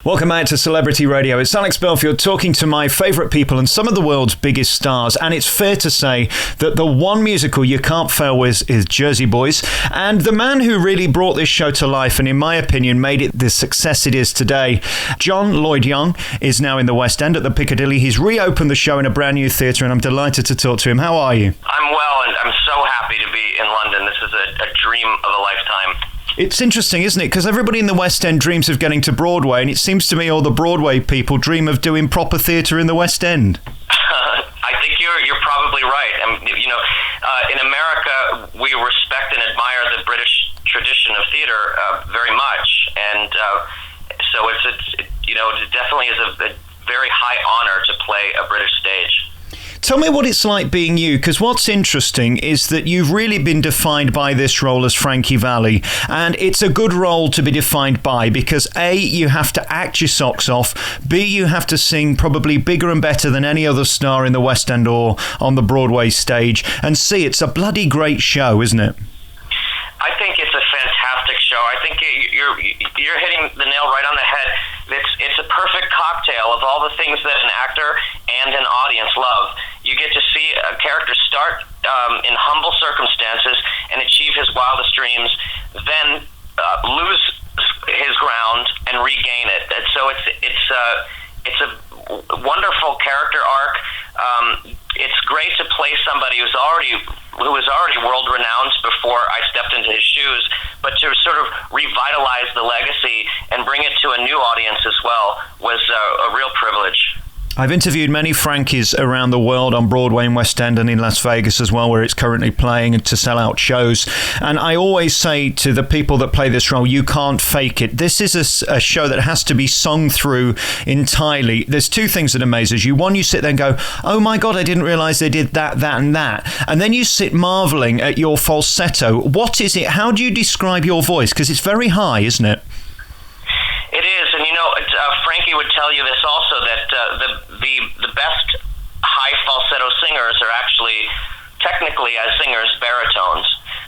Welcome back to Celebrity Radio. It's Alex Belfield talking to my favourite people and some of the world's biggest stars. And it's fair to say that the one musical you can't fail with is Jersey Boys. And the man who really brought this show to life and, in my opinion, made it the success it is today, Lloyd Young, is now in the West End at the Piccadilly. He's reopened the show in a brand new theatre and I'm delighted to talk to him. How are you? I'm well, and I'm so happy to be in London. This is a dream of a lifetime. It's interesting, isn't it? Because everybody in the West End dreams of getting to Broadway, and it seems to me all the Broadway people dream of doing proper theatre in the West End. I think you're probably right. In America, we respect and admire the British tradition of theatre very much, and so it definitely is a very high honor to play a British stage. Tell me what it's like being you, because what's interesting is that you've really been defined by this role as Frankie Valli, and it's a good role to be defined by because A, you have to act your socks off, B, you have to sing probably bigger and better than any other star in the West End or on the Broadway stage, and C, it's a bloody great show, isn't it? I think it's a fantastic show. I think you're hitting the nail right on the head. It's a perfect cocktail of all the things that an actor and an audience love. You get to see a character start in humble circumstances and achieve his wildest dreams, then lose his ground and regain it. And so it's a wonderful character arc. It's great to play somebody who was already world-renowned before I stepped into his shoes, but to sort of revitalize the legacy and bring it to a new audience as well was a real privilege. I've interviewed many Frankies around the world on Broadway in West End and in Las Vegas as well, where it's currently playing to sell out shows. And I always say to the people that play this role, you can't fake it. This is a show that has to be sung through entirely. There's two things that amazes you. One, you sit there and go, oh my God, I didn't realise they did that, that and that. And then you sit marvelling at your falsetto. What is it? How do you describe your voice? Because it's very high, isn't it? It is, and Frankie would tell you this also, that the best high falsetto singers are actually, technically as singers, baritones.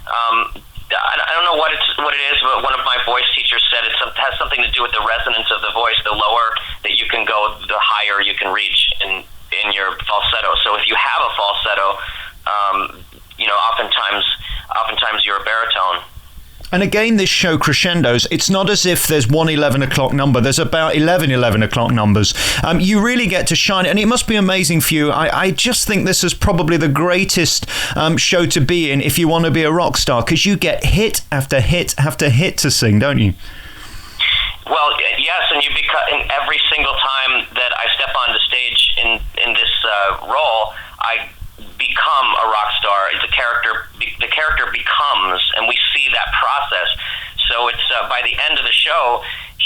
I don't know what it is, but one of my voice teachers said it has something to do with the resonance of the voice. The lower that you can go, the higher you can reach in your falsetto. So if you have a falsetto, oftentimes you're a baritone. And again, this show crescendos. It's not as if there's one 11 o'clock number. There's about 11 o'clock numbers. You really get to shine. And it must be amazing for you. I just think this is probably the greatest show to be in if you want to be a rock star, because you get hit after hit after hit to sing, don't you? Well, yes, and and every single time that I step on the stage in this role, I become a rock star. The character becomes, and we see that process. So it's by the end of the show,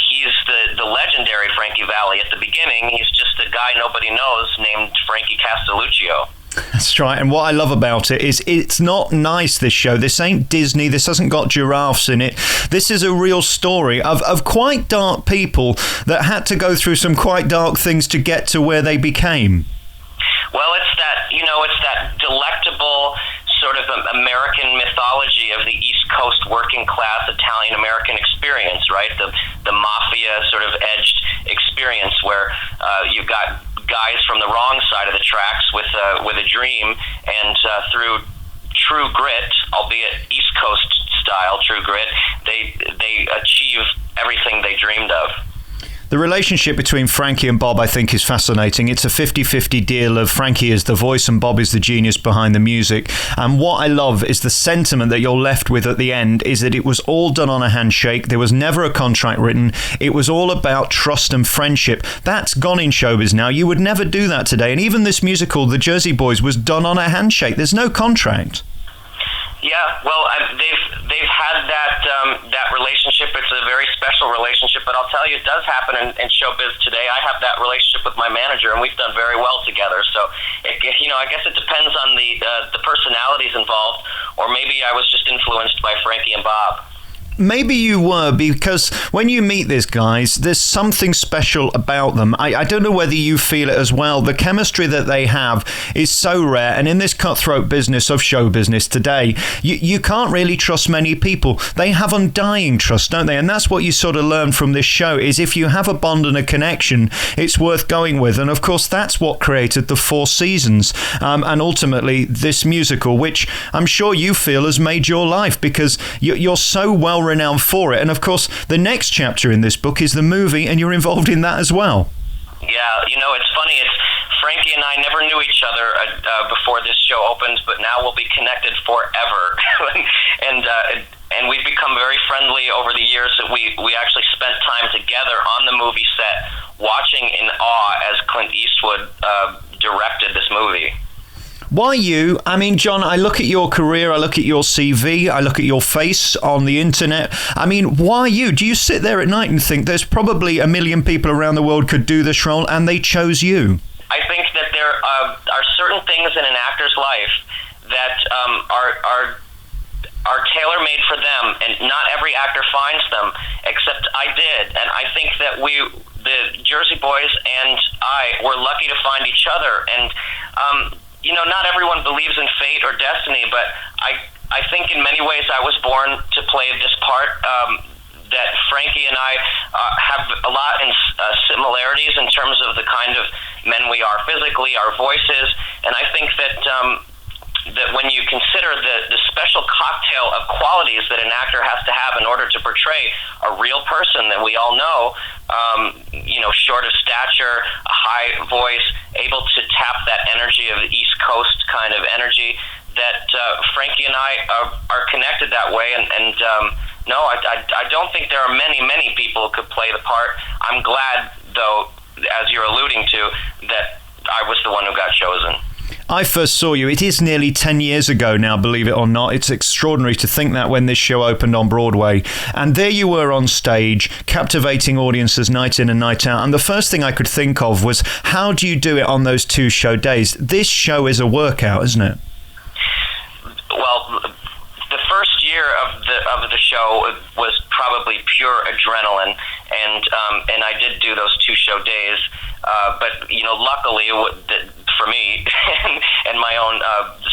he's the legendary Frankie Valli. At the beginning, he's just a guy nobody knows named Frankie Castelluccio. That's right, and what I love about it is it's not nice, this show. This ain't Disney, this hasn't got giraffes in it. This is a real story of quite dark people that had to go through some quite dark things to get to where they became. Well, it's that delectable sort of American mythology of the East Coast working class Italian American experience, right? The mafia sort of edged experience where you've got guys from the wrong side of the tracks with a dream, and through true grit, albeit East Coast style true grit, they achieve everything they dreamed of. The relationship between Frankie and Bob, I think, is fascinating. It's a 50-50 deal of Frankie is the voice and Bob is the genius behind the music. And what I love is the sentiment that you're left with at the end is that it was all done on a handshake. There was never a contract written. It was all about trust and friendship. That's gone in showbiz now. You would never do that today. And even this musical, The Jersey Boys, was done on a handshake. There's no contract. Yeah, well, they've had that relationship. It's a very special relationship, but I'll tell you, it does happen in showbiz today. I have that relationship with my manager, and we've done very well together. So, I guess it depends on the personalities involved, or maybe I was just influenced by Frankie and Bob. Maybe you were, because when you meet these guys, there's something special about them. I don't know whether you feel it as well. The chemistry that they have is so rare, and in this cutthroat business of show business today, you can't really trust many people. They have undying trust, don't they? And that's what you sort of learn from this show, is if you have a bond and a connection, it's worth going with. And of course, that's what created the 4 seasons, and ultimately this musical, which I'm sure you feel has made your life, because you're so well renowned for it. And of course, the next chapter in this book is the movie, and you're involved in that as well. Yeah, it's funny. Frankie and I never knew each other before this show opened, but now we'll be connected forever. and we've become very friendly over the years. That we actually spent time together on the movie set, watching in awe as Clint Eastwood directed this movie. Why you? I mean, John, I look at your career, I look at your CV, I look at your face on the internet. I mean, why you? Do you sit there at night and think there's probably a million people around the world could do this role and they chose you? I think that there are certain things in an actor's life that are tailor-made for them, and not every actor finds them, except I did. And I think that the Jersey Boys and I were lucky to find each other. And not everyone believes in fate or destiny, but I think in many ways I was born to play this part. That Frankie and I have a lot in similarities in terms of the kind of men we are physically, our voices, and I think that that when you consider the special cocktail of qualities that an actor has to have in order to portray a real person that we all know, short of stature, a high voice, able to tap that energy of the East Coast kind of energy, that Frankie and I are connected that way. And no, I don't think there are many people who could play the part. I'm glad, though, as you're alluding to, that I was the one who got chosen. I first saw you, it is nearly 10 years ago now, believe it or not. It's extraordinary to think that, when this show opened on Broadway. And there you were on stage, captivating audiences night in and night out. And the first thing I could think of was, how do you do it on those 2 show days? This show is a workout, isn't it? Well, the first year of the show was probably pure adrenaline, and I did do those 2 show days. But luckily for me and my own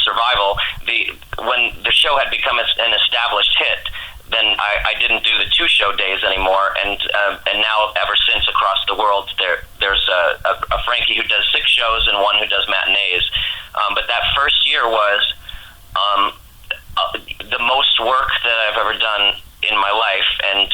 survival, when the show had become an established hit, then I didn't do the 2 show days anymore. And now, ever since, across the world, there's a Frankie who does 6 shows and one who does matinees. But that first year was the most work that I've ever done in my life, and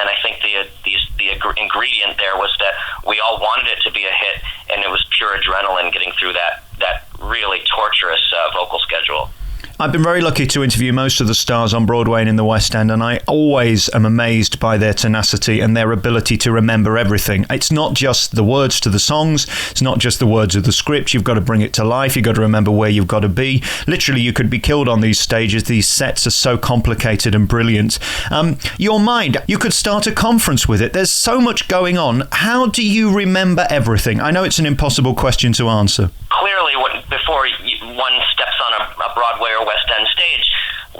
I think the ingredient there was that we all wanted it to be a hit, and it was pure adrenaline getting through that really torturous vocal schedule. I've been very lucky to interview most of the stars on Broadway and in the West End, and I always am amazed by their tenacity and their ability to remember everything. It's not just the words to the songs, it's not just the words of the script, you've got to bring it to life, you've got to remember where you've got to be. Literally, you could be killed on these stages. These sets are so complicated and brilliant. Your mind, you could start a conference with it. There's so much going on. How do you remember everything? I know it's an impossible question to answer. Clearly, before one steps on a Broadway or West End stage,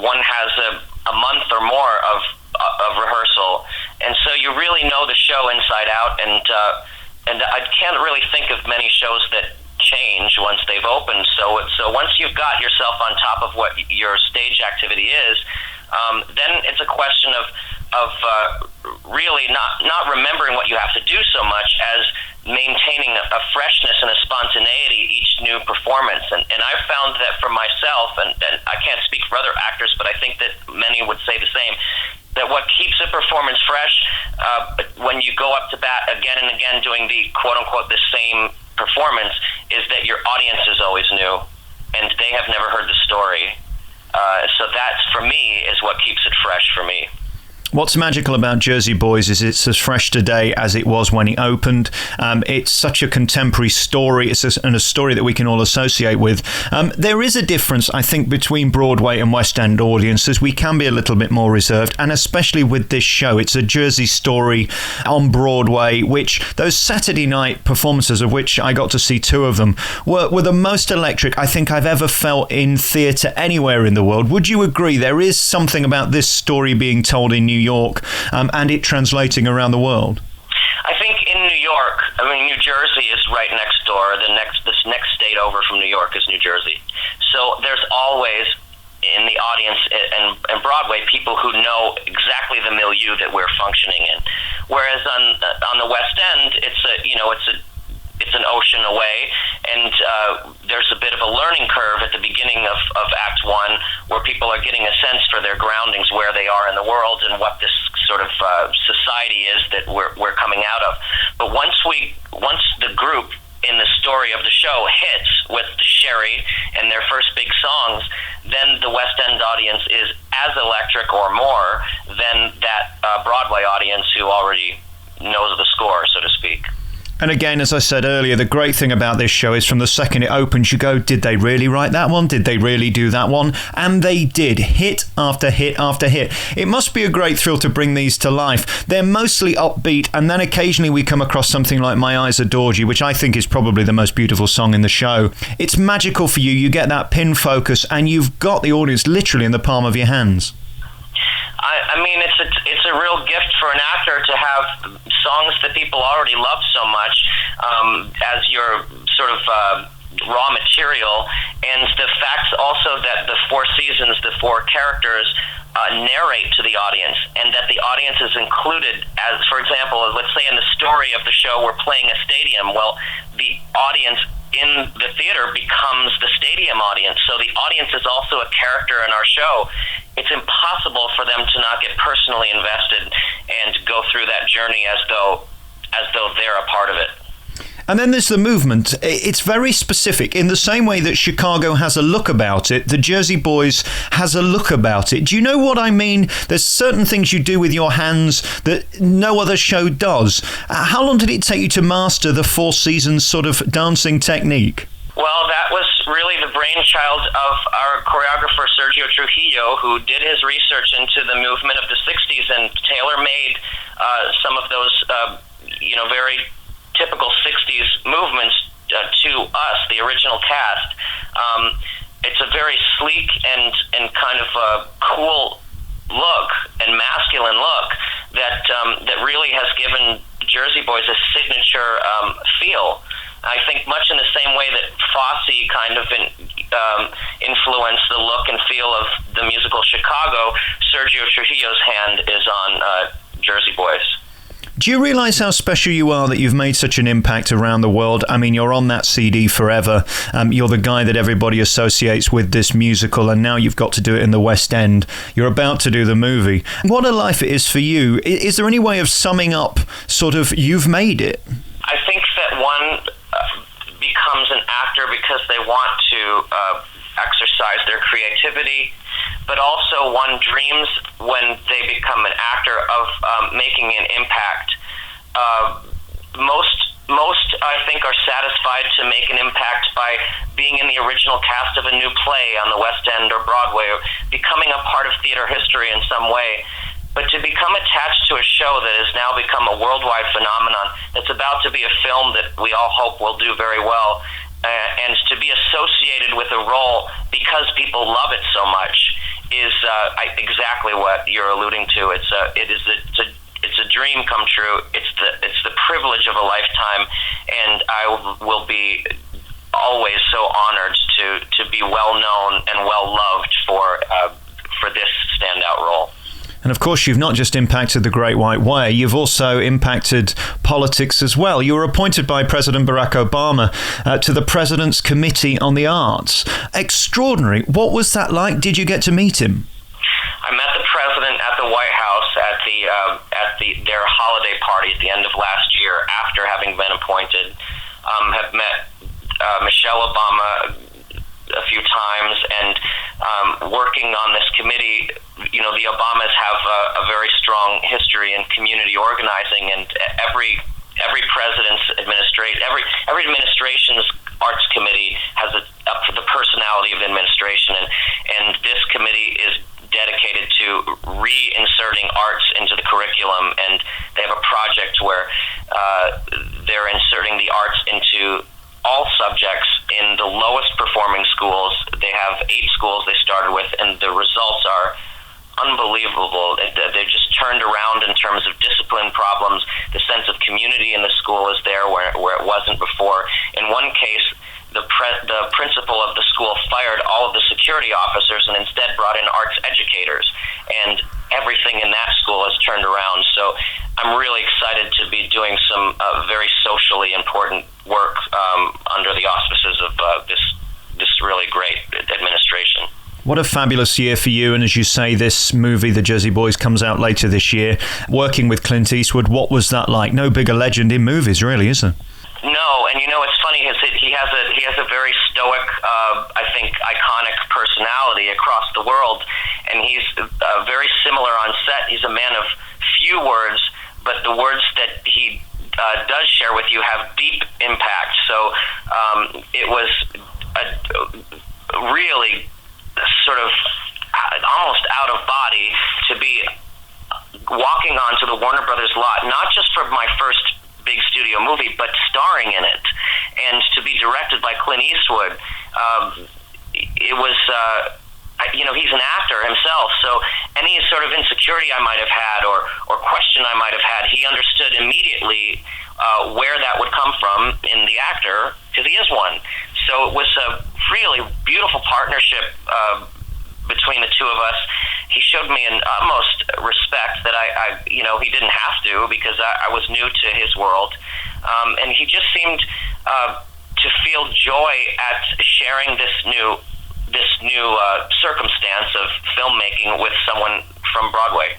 one has a month or more of rehearsal, and so you really know the show inside out. And I can't really think of many shows that change once they've opened. So once you've got yourself on top of what your stage activity is, then it's a question of really not remembering what you have to do so much as maintaining a freshness and a spontaneity each new performance. And I've found that for myself, and I can't speak for other actors, but I think that many would say the same, that what keeps a performance fresh when you go up to bat again and again doing the quote-unquote the same performance is that your audience is always new and they have never heard the story. So that's, for me, is what keeps it fresh for me. What's magical about Jersey Boys is it's as fresh today as it was when it opened. It's such a contemporary story. It's a story that we can all associate with. There is a difference, I think, between Broadway and West End audiences. We can be a little bit more reserved, and especially with this show. It's a Jersey story on Broadway, which those Saturday night performances, of which I got to see 2 of them, were the most electric I think I've ever felt in theatre anywhere in the world. Would you agree? There is something about this story being told in New York and it translating around the world. I think in New York, New Jersey is right next door. This next state over from New York is New Jersey. So there's always in the audience and Broadway people who know exactly the milieu that we're functioning in. Whereas on the West End, it's an ocean away, and there's a bit of a learning curve at the beginning of Act 1 where people are getting a sense for their groundings, where they are in the world and what this sort of society is that we're coming out of. But once the group in the story of the show hits with Sherry and their first big songs, then the West End audience is as electric or more than that Broadway audience who already knows the score, so to speak. And again, as I said earlier, the great thing about this show is from the second it opens, you go, did they really write that one? Did they really do that one? And they did, hit after hit after hit. It must be a great thrill to bring these to life. They're mostly upbeat, and then occasionally we come across something like My Eyes Adored You, which I think is probably the most beautiful song in the show. It's magical for you. You get that pin focus, and you've got the audience literally in the palm of your hands. It's a real gift for an actor to have songs that people already love so much as your sort of raw material, and the fact also that the 4 seasons, the 4 characters narrate to the audience, and that the audience is included. As, for example, let's say in the story of the show we're playing a stadium, well, the audience in the theater becomes the stadium audience, so the audience is also a character in our show. It's impossible for them to not get personally invested and go through that journey as though they're a part of it. And then there's the movement. It's very specific. In the same way that Chicago has a look about it, the Jersey Boys has a look about it. Do you know what I mean? There's certain things you do with your hands that no other show does. How long did it take you to master the 4 seasons sort of dancing technique? Well, that was really the brainchild of our choreographer, Sergio Trujillo, who did his research into the movement of the 60s and tailor-made some of those, very typical 60s movements to us, the original cast. It's a very sleek and kind of a cool look and masculine look that really has given Jersey Boys a signature feel. I think much in the same way that Fosse kind of influenced the look and feel of the musical Chicago, Sergio Trujillo's hand is on Jersey Boys. Do you realise how special you are that you've made such an impact around the world? I mean, you're on that CD forever. You're the guy that everybody associates with this musical, and now you've got to do it in the West End. You're about to do the movie. What a life it is for you. Is there any way of summing up sort of you've made it? I think that one becomes an actor because they want to exercise their creativity, but also one dreams when they become an actor of making an impact. Most I think are satisfied to make an impact by being in the original cast of a new play on the West End or Broadway, or becoming a part of theater history in some way. But to become attached to a show that has now become a worldwide phenomenon, that's about to be a film that we all hope will do very well, and to be associated with a role because people love it so much is exactly what you're alluding to. It's a dream come true. It's the privilege of a lifetime, and I will be always so honored to be well known and well loved for this standout role. And of course, you've not just impacted the Great White Way, you've also impacted politics as well. You were appointed by President Barack Obama to the President's Committee on the Arts. Extraordinary. What was that like? Did you get to meet him? I met the president at the White House at their holiday party at the end of last year after having been appointed. Have met Michelle Obama a few times, and working on this committee the Obamas have a very strong history in community organizing, and every administration's arts committee has the personality of administration, and this committee is dedicated to reinserting arts into the curriculum, and they have a project where they're inserting the arts into all subjects in the lowest performing schools. They have 8 schools they started with, and the results are unbelievable. They're just turned around in terms of discipline problems. The sense of community in the school is there where it wasn't before. In one case, the principal of the school fired all of the security officers and instead brought in arts educators, and everything in that school has turned around. So I'm really excited to be doing some very socially important work under the auspices of this really great administration. What a fabulous year for you. And as you say, this movie, The Jersey Boys, comes out later this year. Working with Clint Eastwood, what was that like? No bigger legend in movies, really, is there? No, and it's funny, he has a very stoic, I think, iconic personality across the world, and he's very similar on set. He's a man of few words, but the words that he does share with you have deep impact. So it was a really sort of almost out of body to be walking onto the Warner Brothers lot, not just for my first big studio movie, but starring in it, and to be directed by Clint Eastwood. It was, he's an actor himself, so any sort of insecurity I might have had or question I might have had, he understood immediately where that would come from in the actor, because he is one. So it was a really beautiful partnership between the two of us. He showed me an utmost respect that I he didn't have to, because I was new to his world, and he just seemed to feel joy at sharing this new circumstance of filmmaking with someone from Broadway.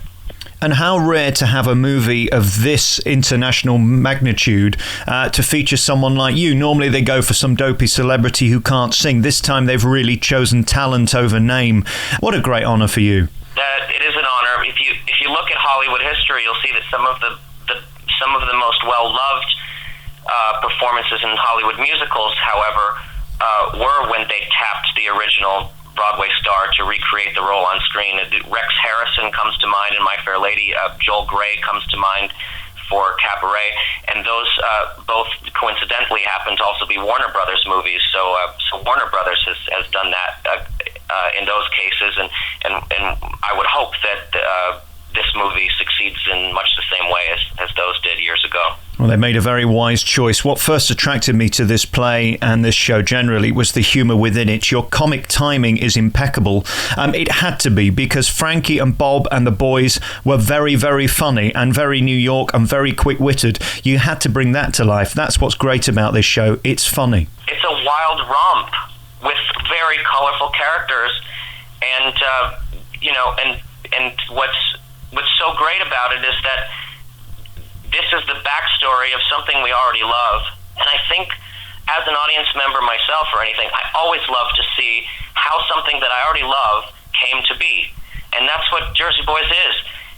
And how rare to have a movie of this international magnitude to feature someone like you. Normally they go for some dopey celebrity who can't sing. This time they've really chosen talent over name. What a great honor for you. It is an honor. If you look at Hollywood history, you'll see that some of the most well-loved performances in Hollywood musicals, however, were when they tapped the original Broadway star to recreate the role on screen. Rex Harrison comes to mind in My Fair Lady. Joel Grey comes to mind for Cabaret, and those both coincidentally happen to also be Warner Brothers movies. So Warner Brothers has done that in those cases, and I would hope that this movie succeeds in much the same way as those did years ago. Well, they made a very wise choice. What first attracted me to this play and this show generally was the humour within it. Your comic timing is impeccable. It had to be, because Frankie and Bob and the boys were very, very funny and very New York and very quick-witted. You had to bring that to life. That's what's great about this show. It's funny. It's a wild romp with very colorful characters, and what's so great about it is that this is the backstory of something we already love. And I think as an audience member myself or anything, I always love to see how something that I already love came to be. And that's what Jersey Boys is.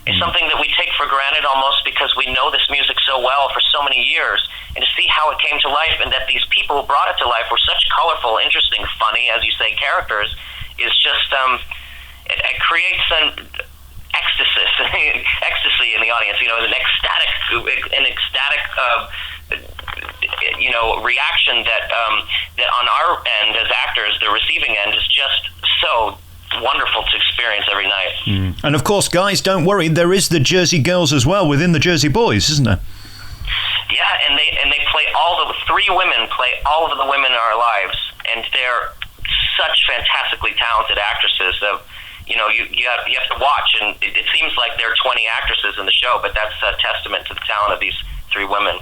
It's something that we take for granted almost because we know this music so well for so many years. And to see how it came to life, and that these people who brought it to life were such colorful, interesting, funny, as you say, characters, is just, it creates an ecstasy in the audience, an ecstatic reaction that on our end as actors, the receiving end, is just so wonderful to experience every night. And of course, guys, don't worry, there is the Jersey Girls as well within the Jersey Boys, isn't there? Yeah, and they play three women play all of the women in our lives, and they're such fantastically talented actresses. You have to watch, and it seems like there are 20 actresses in the show, but that's a testament to the talent of these three women.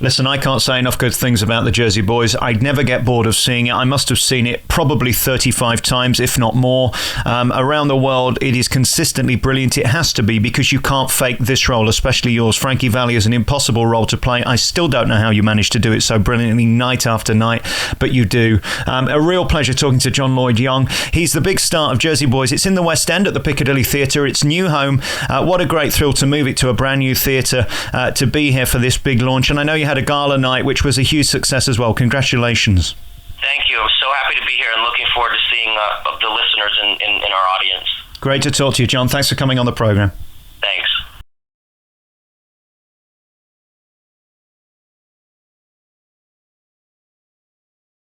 Listen, I can't say enough good things about the Jersey Boys. I'd never get bored of seeing it. I must have seen it probably 35 times, if not more. Around the world, it is consistently brilliant. It has to be, because you can't fake this role, especially yours. Frankie Valli is an impossible role to play. I still don't know how you manage to do it so brilliantly night after night, but you do. A real pleasure talking to John Lloyd Young. He's the big star of Jersey Boys. It's in the West End at the Piccadilly Theatre. It's new home. What a great thrill to move it to a brand new theatre, to be here for this big launch. And I know you had a gala night, which was a huge success as well. Congratulations. Thank you. I'm so happy to be here and looking forward to seeing the listeners in our audience. Great to talk to you, John. Thanks for coming on the programme.